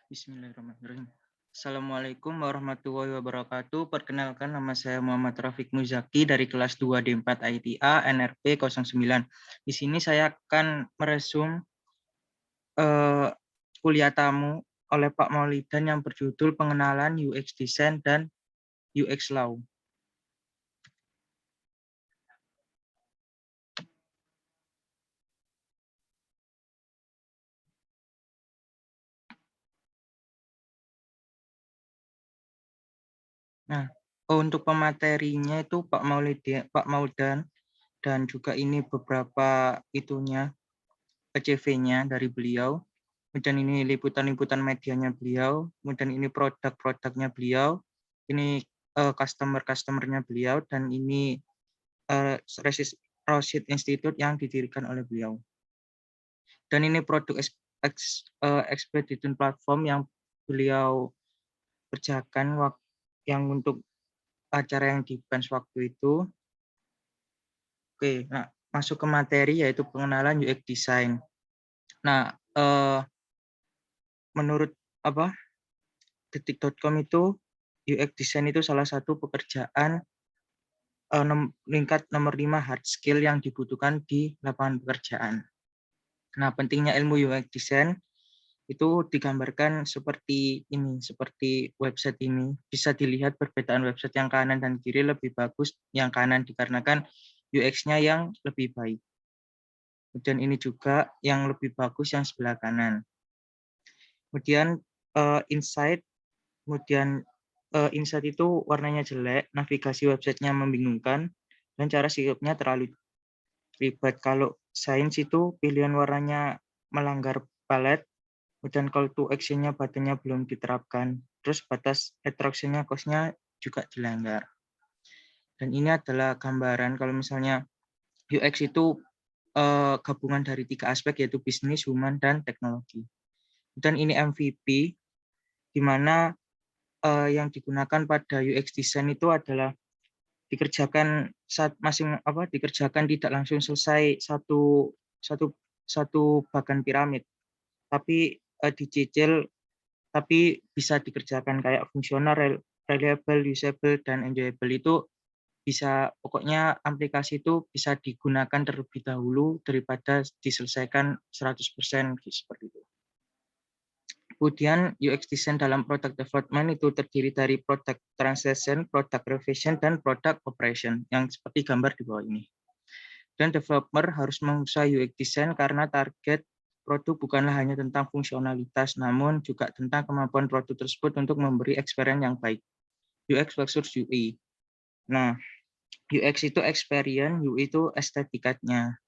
Bismillahirrahmanirrahim. Assalamualaikum warahmatullahi wabarakatuh. Perkenalkan, nama saya Muhammad Rafiq Muzaki dari kelas 2D4 ITA NRP 09. Di sini saya akan meresum kuliah tamu oleh Pak Maulidan yang berjudul Pengenalan UX Design dan UX Law. Nah, untuk pematerinya itu Pak Maulidan dan juga ini beberapa itunya CV-nya dari beliau. Kemudian ini liputan-liputan medianya beliau, kemudian ini produk-produknya beliau, ini customer-customernya beliau, dan ini Rosid Institute yang didirikan oleh beliau. Dan ini produk Expedition Platform yang beliau kerjakan yang untuk acara yang di bench waktu itu. Oke, nah masuk ke materi yaitu pengenalan UX Design. Nah, menurut detik.com itu UX Design itu salah satu pekerjaan tingkat nomor 5 hard skill yang dibutuhkan di lapangan pekerjaan. Nah, pentingnya ilmu UX Design itu digambarkan seperti ini, seperti website ini. Bisa dilihat perbedaan website yang kanan dan kiri lebih bagus yang kanan dikarenakan UX-nya yang lebih baik. Kemudian ini juga yang lebih bagus yang sebelah kanan. Kemudian insight, kemudian insight itu warnanya jelek, navigasi websitenya membingungkan, dan cara sikapnya terlalu ribet. Kalau sains itu pilihan warnanya melanggar palet, kemudian call to action-nya button-nya belum diterapkan, terus batas attraction-nya cost-nya juga dilanggar. Dan ini adalah gambaran kalau misalnya UX itu gabungan dari 3 aspek yaitu bisnis, human, dan teknologi. Dan ini MVP, di mana yang digunakan pada UX design itu adalah dikerjakan dikerjakan tidak langsung selesai satu bagan piramid, tapi dicicil, tapi bisa dikerjakan kayak fungsional, reliable, usable, dan enjoyable. Itu bisa, pokoknya aplikasi itu bisa digunakan terlebih dahulu daripada diselesaikan 100% seperti itu. Kemudian UX design dalam product development itu terdiri dari product translation, product revision, dan product operation yang seperti gambar di bawah ini. Dan developer harus menguasai UX design karena target produk bukanlah hanya tentang fungsionalitas, namun juga tentang kemampuan produk tersebut untuk memberi experience yang baik. UX versus UI. Nah, UX itu experience, UI itu estetikanya.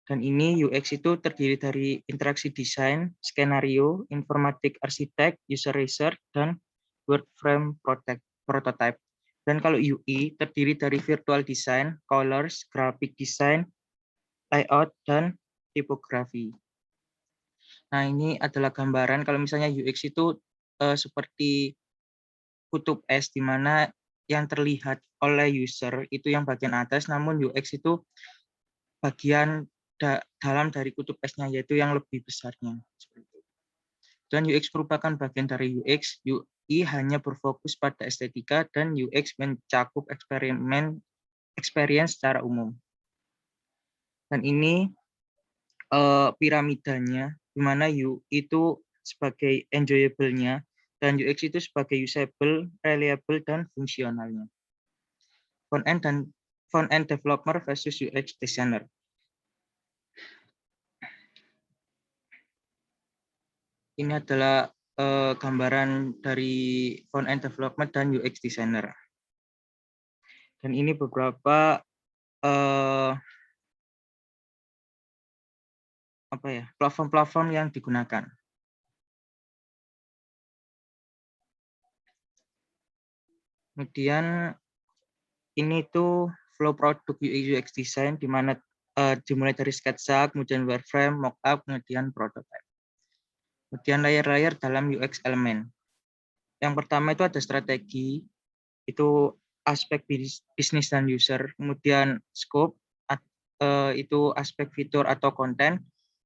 Dan ini UX itu terdiri dari interaksi desain, skenario, informatik arsitek, user research, dan wireframe prototype. Dan kalau UI terdiri dari virtual design, colors, graphic design, layout, dan tipografi. Nah, ini adalah gambaran kalau misalnya UX itu seperti kutub es, di mana yang terlihat oleh user itu yang bagian atas, namun UX itu bagian dalam dari kutub esnya, yaitu yang lebih besarnya. Dan UX merupakan bagian dari UX. UI hanya berfokus pada estetika, dan UX mencakup experience secara umum. Dan ini piramidanya, di mana UI itu sebagai enjoyable-nya, dan UX itu sebagai usable, reliable, dan fungsionalnya. Front-end developer versus UX designer. Ini adalah gambaran dari front-end development dan UX designer. Dan ini beberapa platform-platform yang digunakan. Kemudian ini tuh flow produk UX design, di mana dimulai dari sketsa, kemudian wireframe, mockup, kemudian prototype. Kemudian layer-layer dalam UX element. Yang pertama itu ada strategi, itu aspek bisnis dan user. Kemudian scope, itu aspek fitur atau konten.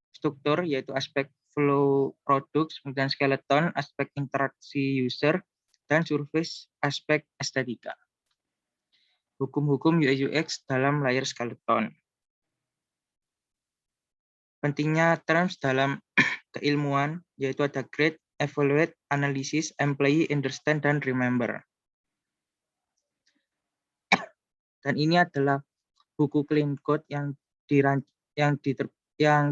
Struktur, yaitu aspek flow products, kemudian skeleton, aspek interaksi user, dan surface aspek estetika. Hukum-hukum UI UX dalam layer skeleton. Pentingnya terms dalam keilmuan yaitu ada grade, evaluate, analysis, employee, understand, dan remember. Dan ini adalah buku clean code yang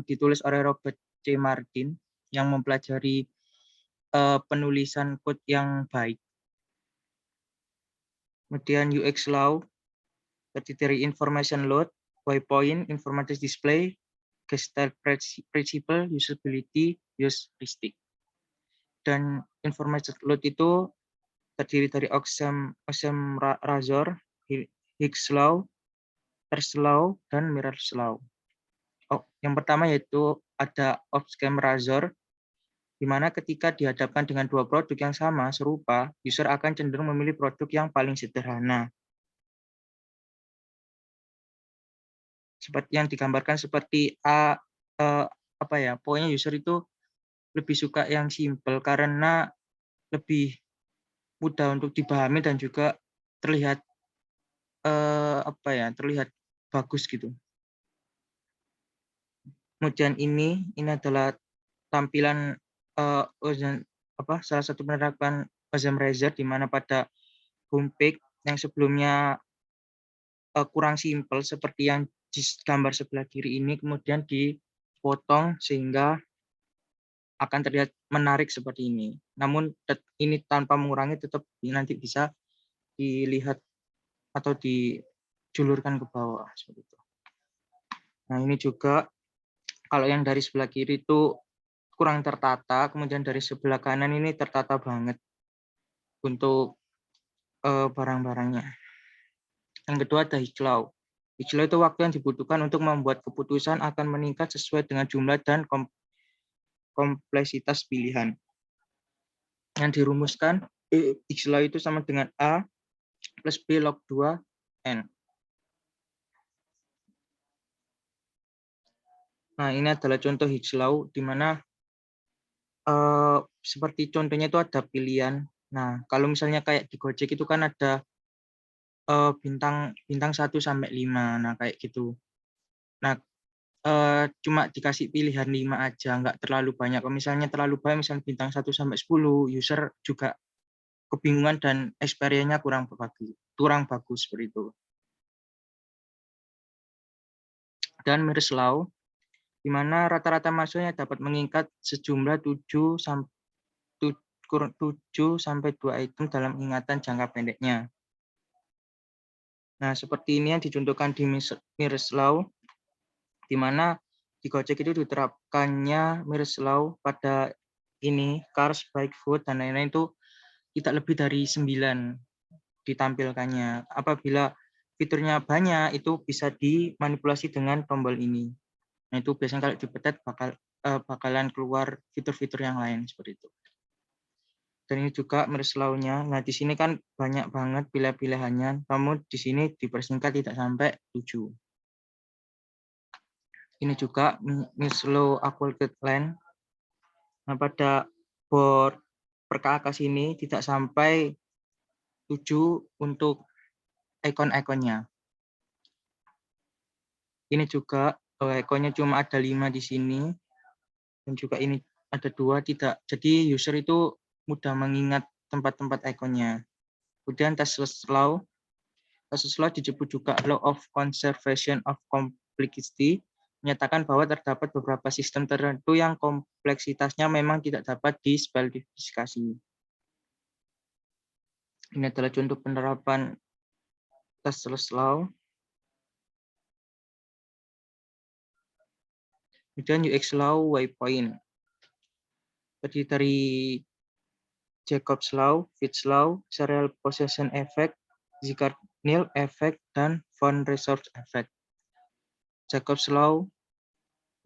ditulis oleh Robert C. Martin yang mempelajari penulisan code yang baik. Kemudian UX Law terdiri dari information load, waypoint, informative display, gestalt principle, usability, use heuristic. Dan information load itu terdiri dari Occam Razor, Higgs Law, Peirce Law, dan Mirror's Law. Yang pertama yaitu ada Occam Razor, di mana ketika dihadapkan dengan dua produk yang sama, serupa, user akan cenderung memilih produk yang paling sederhana. Seperti yang digambarkan seperti pokoknya user itu lebih suka yang simple karena lebih mudah untuk dipahami dan juga terlihat terlihat bagus gitu. Kemudian ini adalah tampilan salah satu penerapan Occam Razor di mana pada homepage yang sebelumnya kurang simpel seperti yang di gambar sebelah kiri ini kemudian dipotong sehingga akan terlihat menarik seperti ini. Namun ini tanpa mengurangi tetap nanti bisa dilihat atau dijulurkan ke bawah seperti itu. Nah, ini juga kalau yang dari sebelah kiri itu kurang tertata, kemudian dari sebelah kanan ini tertata banget untuk barang-barangnya. Yang kedua ada hijau. Hijau itu waktu yang dibutuhkan untuk membuat keputusan akan meningkat sesuai dengan jumlah dan kompleksitas pilihan. Yang dirumuskan hijau itu sama dengan A plus B log 2 N. Nah, ini adalah contoh hijau di mana seperti contohnya itu ada pilihan. Nah, kalau misalnya kayak di Gojek itu kan ada bintang 1 sampai 5. Nah, kayak gitu. Nah, cuma dikasih pilihan 5 aja, nggak terlalu banyak. Kalau misalnya terlalu banyak, misalnya bintang 1 sampai 10, user juga kebingungan dan experience-nya kurang bagus seperti itu. Dan Mirror's Law, di mana rata-rata masuknya dapat mengikat sejumlah 7 sampai 2 item dalam ingatan jangka pendeknya. Nah, seperti ini yang dicontohkan di Mirror's Law, di mana di Gojek itu diterapkannya Mirror's Law pada ini, cars, bike, food, dan lain-lain itu tidak lebih dari 9 ditampilkannya. Apabila fiturnya banyak, itu bisa dimanipulasi dengan tombol ini. Nah, itu biasanya kalau dipetet bakalan keluar fitur-fitur yang lain seperti itu. Dan ini juga Mirror's Law-nya. Nah, di sini kan banyak banget pilihan-pilihannya, namun di sini dipersingkat tidak sampai 7. Ini juga Mirror's Law Accurate Line. Nah, pada board perkakas ini tidak sampai 7 untuk icon-iconnya. Ini juga iconnya cuma ada 5 di sini. Dan juga ini ada 2 tidak. Jadi user itu mudah mengingat tempat-tempat iconnya. Kemudian Tassel's Law. Tassel's Law disebut juga Law of Conservation of Complexity, menyatakan bahwa terdapat beberapa sistem tertentu yang kompleksitasnya memang tidak dapat dispesifikasi. Ini adalah contoh penerapan Tassel's Law. Kemudian UX Law Waypoint. Terdiri dari Jacob's Law, Fitts Law, Serial Possession Effect, Zicard-Neal Effect, dan Von Resource Effect. Jacob's Law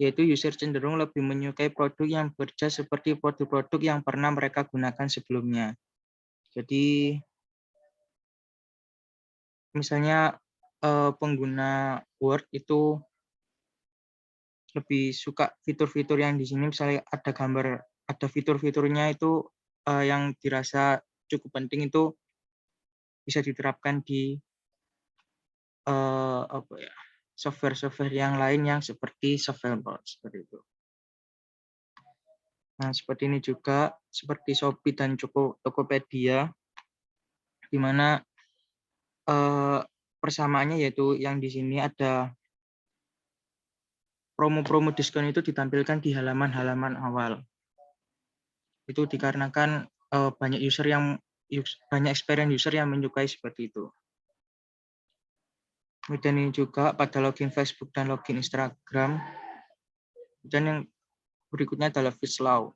yaitu user cenderung lebih menyukai produk yang bekerja seperti produk-produk yang pernah mereka gunakan sebelumnya. Jadi misalnya pengguna Word itu lebih suka fitur-fitur yang di sini, misalnya ada gambar, ada fitur-fiturnya itu yang dirasa cukup penting itu bisa diterapkan di apa ya, software-software yang lain yang seperti Softwarebound seperti itu. Nah, seperti ini juga seperti Shopee dan Tokopedia, di mana persamaannya yaitu yang di sini ada promo-promo diskon itu ditampilkan di halaman-halaman awal. Itu dikarenakan banyak banyak experience user yang menyukai seperti itu. Kemudian ini juga pada login Facebook dan login Instagram. Dan yang berikutnya adalah Visual.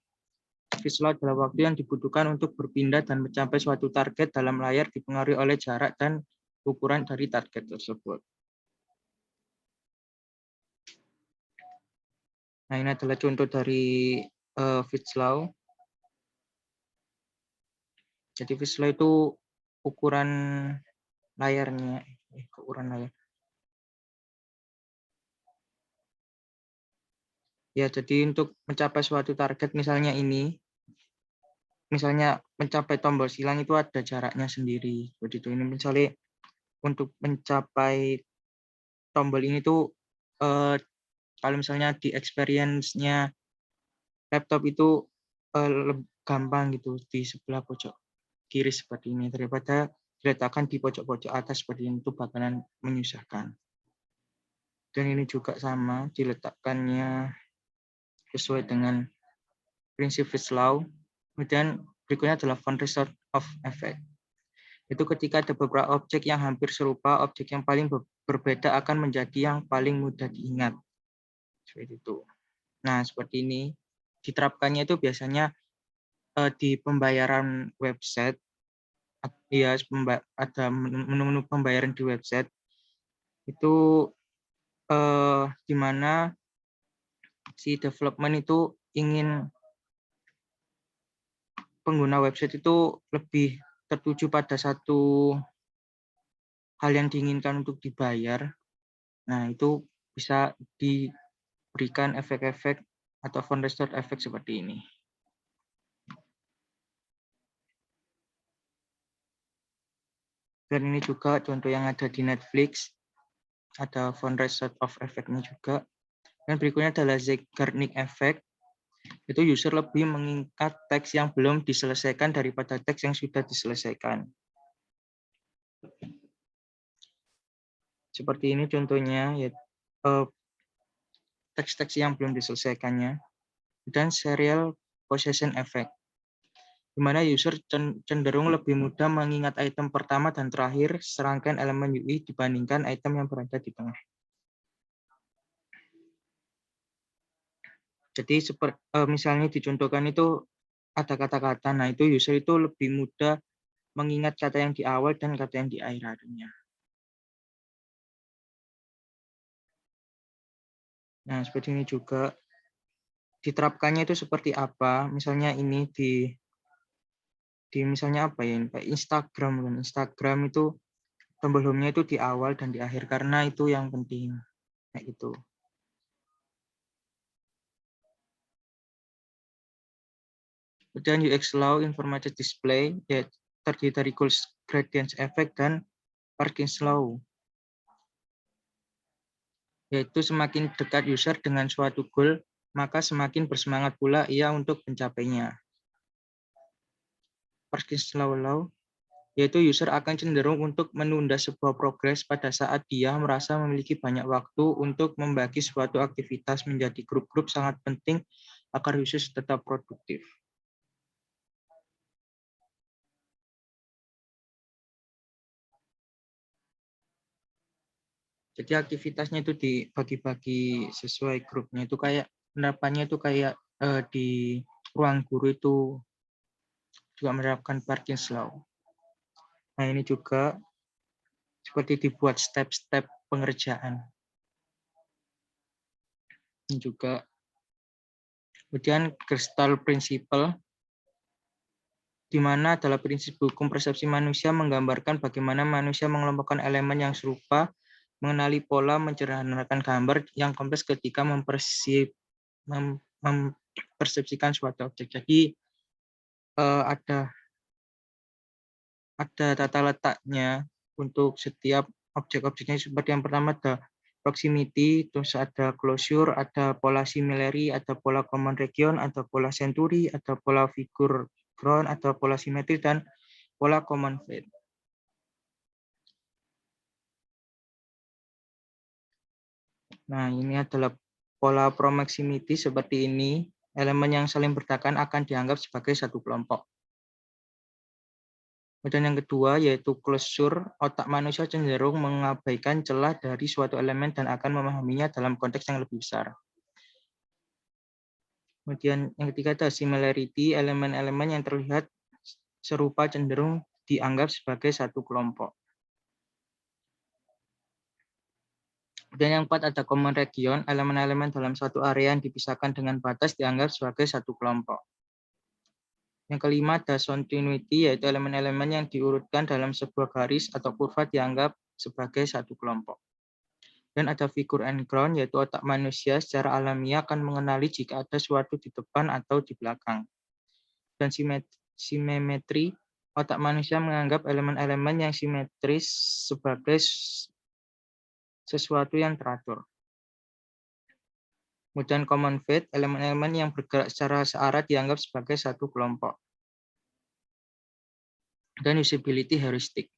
Visual adalah waktu yang dibutuhkan untuk berpindah dan mencapai suatu target dalam layar dipengaruhi oleh jarak dan ukuran dari target tersebut. Nah, ini adalah contoh dari Visual. Jadi Visual itu ukuran layarnya, ukuran layar. Ya, jadi untuk mencapai suatu target, misalnya ini, misalnya mencapai tombol silang itu ada jaraknya sendiri. Seperti itu. Ini misalnya untuk mencapai tombol ini tuh kalau misalnya di experience-nya laptop itu gampang gitu di sebelah pojok kiri seperti ini, daripada diletakkan di pojok-pojok atas seperti ini, itu bakalan menyusahkan. Dan ini juga sama, diletakkannya sesuai dengan prinsip Visual. Kemudian berikutnya adalah font resort of effect. Itu ketika ada beberapa objek yang hampir serupa, objek yang paling berbeda akan menjadi yang paling mudah diingat. Seperti itu. Nah, seperti ini. Diterapkannya itu biasanya di pembayaran website. Ya, ada menu-menu pembayaran di website. Itu di mana si development itu ingin pengguna website itu lebih tertuju pada satu hal yang diinginkan untuk dibayar. Nah, itu bisa diberikan efek-efek atau font restore effect seperti ini. Dan ini juga contoh yang ada di Netflix. Ada font restore of effect-nya juga. Dan berikutnya adalah Zeigarnik effect. Itu user lebih mengingat teks yang belum diselesaikan daripada teks yang sudah diselesaikan. Seperti ini contohnya, ya, teks-teks yang belum diselesaikannya. Dan serial possession effect, di mana user cenderung lebih mudah mengingat item pertama dan terakhir serangkaian elemen UI dibandingkan item yang berada di tengah. Jadi misalnya dicontohkan itu ada kata-kata, nah itu user itu lebih mudah mengingat kata yang di awal dan kata yang di akhirnya. Nah, seperti ini juga diterapkannya itu seperti apa? Misalnya ini di misalnya apa ya? Kayak Instagram kan. Instagram itu tombol home-nya itu di awal dan di akhir karena itu yang penting. Kayak gitu. Kemudian UX Law Informative Display, ya, terdiri dari Goals Gradient Effect dan Parkins Law. Yaitu semakin dekat user dengan suatu goal, maka semakin bersemangat pula ia untuk mencapainya. Parkins Law, yaitu user akan cenderung untuk menunda sebuah progres pada saat dia merasa memiliki banyak waktu untuk membagi suatu aktivitas menjadi grup-grup sangat penting agar user tetap produktif. Jadi aktivitasnya itu dibagi-bagi sesuai grupnya, itu kayak penerapannya itu kayak di ruang guru itu juga menerapkan Parkins Law. Nah, ini juga seperti dibuat step-step pengerjaan. Ini juga. Kemudian Gestalt Principle, di mana adalah prinsip hukum persepsi manusia menggambarkan bagaimana manusia mengelompokkan elemen yang serupa mengenali pola, menyederhanakan gambar yang kompleks ketika mempersepsikan suatu objek. Jadi ada tata letaknya untuk setiap objek-objeknya, seperti yang pertama ada proximity, terus ada closure, ada pola similarity, ada pola common region, ada pola century, ada pola figure ground, ada pola simetri, dan pola common fate. Nah, ini adalah pola proximity seperti ini. Elemen yang saling berdekatan akan dianggap sebagai satu kelompok. Kemudian yang kedua yaitu closure, otak manusia cenderung mengabaikan celah dari suatu elemen dan akan memahaminya dalam konteks yang lebih besar. Kemudian yang ketiga ada similarity, elemen-elemen yang terlihat serupa cenderung dianggap sebagai satu kelompok. Kemudian yang keempat ada common region, elemen-elemen dalam suatu area yang dipisahkan dengan batas dianggap sebagai satu kelompok. Yang kelima ada continuity, yaitu elemen-elemen yang diurutkan dalam sebuah garis atau kurva dianggap sebagai satu kelompok. Dan ada figure and ground, yaitu otak manusia secara alamiah akan mengenali jika ada suatu di depan atau di belakang. Dan simetri, otak manusia menganggap elemen-elemen yang simetris sebagai sesuatu yang teratur. Kemudian common fate, elemen-elemen yang bergerak secara searah dianggap sebagai satu kelompok. Dan usability heuristic.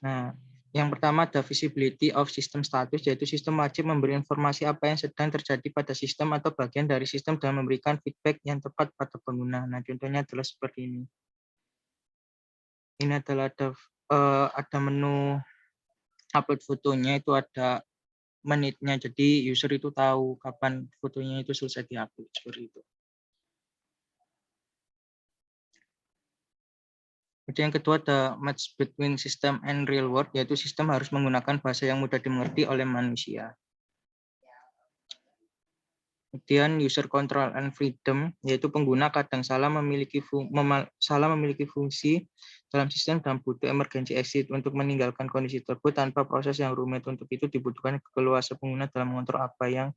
Nah, yang pertama ada visibility of system status, yaitu sistem wajib memberi informasi apa yang sedang terjadi pada sistem atau bagian dari sistem dan memberikan feedback yang tepat pada pengguna. Nah, contohnya adalah seperti ini. Ini adalah ada menu upload fotonya, itu ada menitnya, jadi user itu tahu kapan fotonya itu selesai diupload, seperti itu. Kemudian yang kedua ada match between system and real world, yaitu sistem harus menggunakan bahasa yang mudah dimengerti oleh manusia. Kemudian user control and freedom, yaitu pengguna kadang salah memiliki fungsi dalam sistem dan butuh emergency exit untuk meninggalkan kondisi tersebut tanpa proses yang rumit. Untuk itu dibutuhkan keleluasaan pengguna dalam mengontrol apa yang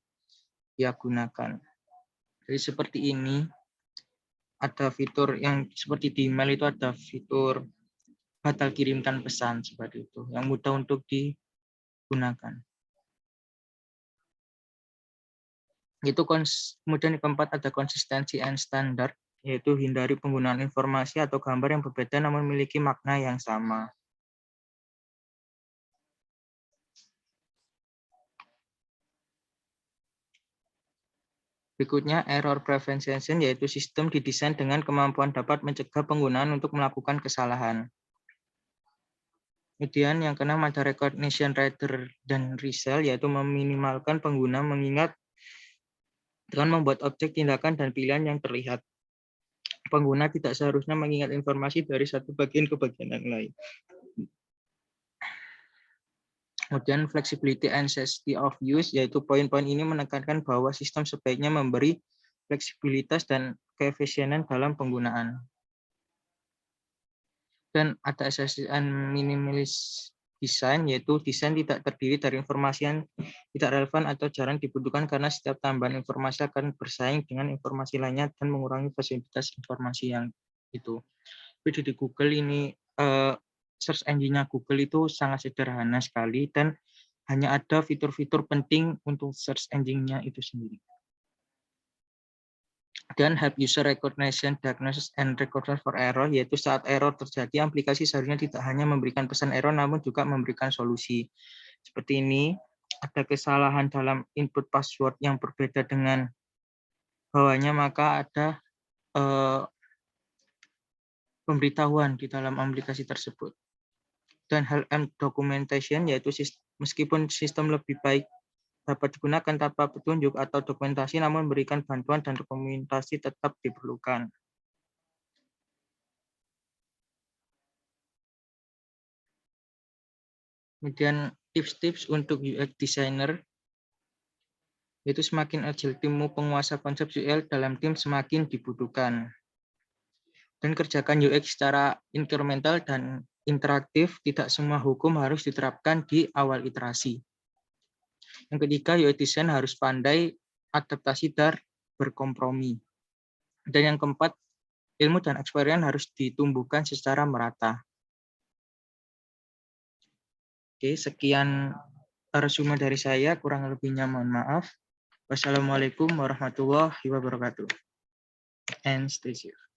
dia gunakan. Jadi seperti ini, ada fitur yang seperti di email itu ada fitur batal kirimkan pesan seperti itu, yang mudah untuk digunakan. Itu kemudian yang keempat ada konsistensi and standard, yaitu hindari penggunaan informasi atau gambar yang berbeda namun memiliki makna yang sama. Berikutnya error prevention, yaitu sistem didesain dengan kemampuan dapat mencegah penggunaan untuk melakukan kesalahan. Kemudian yang keenam ada recognition rather than resell, yaitu meminimalkan pengguna mengingat dengan membuat objek tindakan dan pilihan yang terlihat. Pengguna tidak seharusnya mengingat informasi dari satu bagian ke bagian yang lain. Kemudian flexibility and safety of use, yaitu poin-poin ini menekankan bahwa sistem sebaiknya memberi fleksibilitas dan keefisienan dalam penggunaan. Dan ada assessment and minimalist design, yaitu desain tidak terdiri dari informasi yang tidak relevan atau jarang dibutuhkan karena setiap tambahan informasi akan bersaing dengan informasi lainnya dan mengurangi fasilitas informasi yang itu. Jadi di Google ini search engine-nya Google itu sangat sederhana sekali dan hanya ada fitur-fitur penting untuk search engine-nya itu sendiri. Dan help user recognition, diagnosis, and recognition for error, yaitu saat error terjadi, aplikasi seharusnya tidak hanya memberikan pesan error, namun juga memberikan solusi. Seperti ini, ada kesalahan dalam input password yang berbeda dengan bawahnya, maka ada pemberitahuan di dalam aplikasi tersebut. Dan help and documentation, yaitu meskipun sistem lebih baik dapat digunakan tanpa petunjuk atau dokumentasi, namun memberikan bantuan dan dokumentasi tetap diperlukan. Kemudian tips-tips untuk UX designer, yaitu semakin agile timmu penguasa konsep UX dalam tim semakin dibutuhkan. Dan kerjakan UX secara inkremental dan interaktif, tidak semua hukum harus diterapkan di awal iterasi. Yang ketiga, UX design harus pandai adaptasi dan berkompromi. Dan yang keempat, ilmu dan experience harus ditumbuhkan secara merata. Oke, sekian resume dari saya, kurang lebihnya mohon maaf. Wassalamualaikum warahmatullahi wabarakatuh. And stay safe.